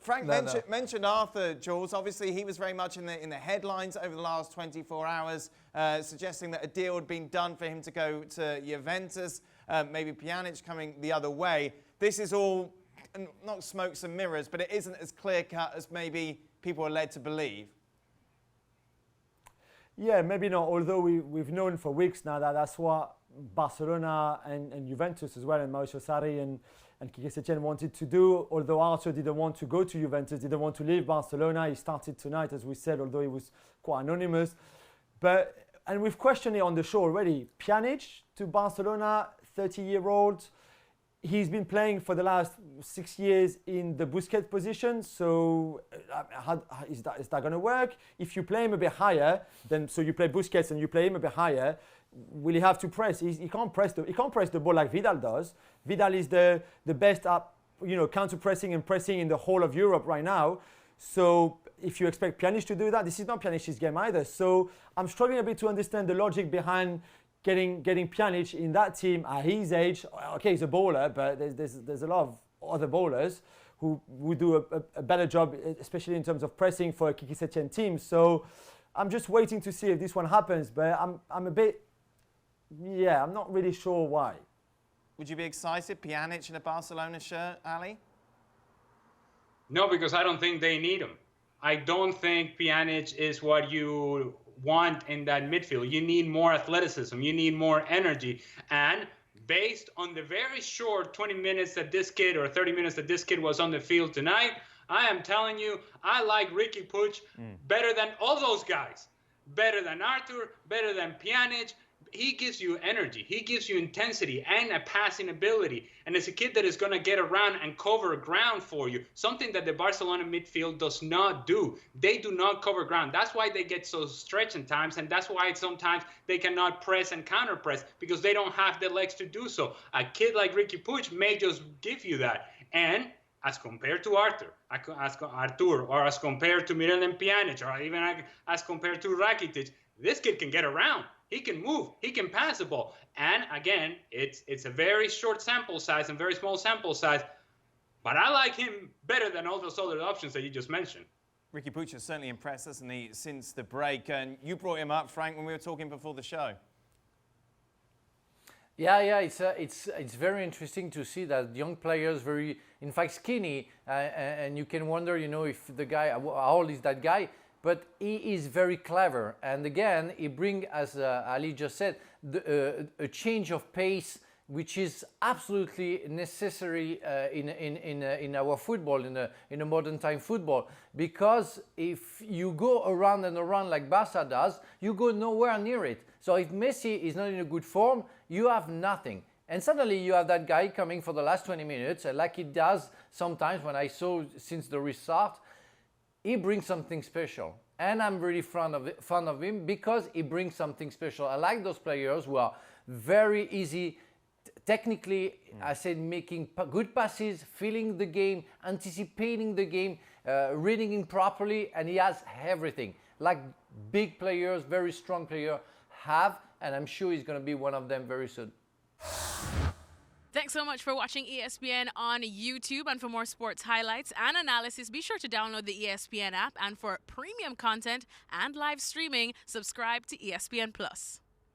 Frank mentioned Arthur, Jules. Obviously, he was very much in the headlines over the last 24 hours, suggesting that a deal had been done for him to go to Juventus, maybe Pjanić coming the other way. This is all not smokes and mirrors, but it isn't as clear-cut as maybe people are led to believe. Yeah, maybe not, although we've known for weeks now that that's what Barcelona and Juventus as well, and Mauricio Sarri and Quique Setién wanted to do, although Arthur didn't want to go to Juventus, didn't want to leave Barcelona. He started tonight, as we said, although he was quite anonymous. And we've questioned it on the show already. Pjanić to Barcelona, 30-year-old. He's been playing for the last 6 years in the Busquets position, so is that going to work? If you play him a bit higher, then so you play Busquets and you play him a bit higher, will he have to press? He can't press the ball like Vidal does. Vidal is the best at counter pressing and pressing in the whole of Europe right now. So if you expect Pjanić to do that, this is not Pjanic's game either. So I'm struggling a bit to understand the logic behind getting Pjanić in that team at his age. Okay, he's a bowler, but there's a lot of other bowlers who do a better job, especially in terms of pressing for a Quique Setién team. So I'm just waiting to see if this one happens, but I'm a bit, I'm not really sure why. Would you be excited, Pjanić in a Barcelona shirt, Ali? No, because I don't think they need him. I don't think Pjanić is what you want in that midfield. You need more athleticism. You need more energy. And based on the very short 20 minutes that this kid, or 30 minutes that this kid was on the field tonight, I am telling you, I like Riqui Puig better than all those guys. Better than Arthur, better than Pjanić. He gives you energy. He gives you intensity and a passing ability. And it's a kid that is going to get around and cover ground for you, something that the Barcelona midfield does not do. They do not cover ground. That's why they get so stretched in times, and that's why sometimes they cannot press and counter press, because they don't have the legs to do so. A kid like Riqui Puig may just give you that. And as compared to Arthur, or as compared to Miralem Pjanić, or even as compared to Rakitic, this kid can get around. He can move. He can pass the ball. And again, it's a very short sample size and very small sample size. But I like him better than all those other options that you just mentioned. Riqui Puig has certainly impressed us, hasn't he, since the break? And you brought him up, Frank, when we were talking before the show. Yeah, it's very interesting to see that young players, very, in fact, skinny, and you can wonder, if the guy, how old is that guy? But he is very clever, and again, he brings, as Ali just said, a change of pace, which is absolutely necessary in our football, in a modern time football. Because if you go around and around like Barca does, you go nowhere near it. So if Messi is not in a good form, you have nothing. And suddenly you have that guy coming for the last 20 minutes, like he does sometimes when I saw since the restart. He brings something special, and I'm really fond of him because he brings something special. I like those players who are very easy, technically, I said, making good passes, feeling the game, anticipating the game, reading it properly, and he has everything. Like big players, very strong players have, and I'm sure he's going to be one of them very soon. Thanks so much for watching ESPN on YouTube. And for more sports highlights and analysis, be sure to download the ESPN app. And for premium content and live streaming, subscribe to ESPN Plus.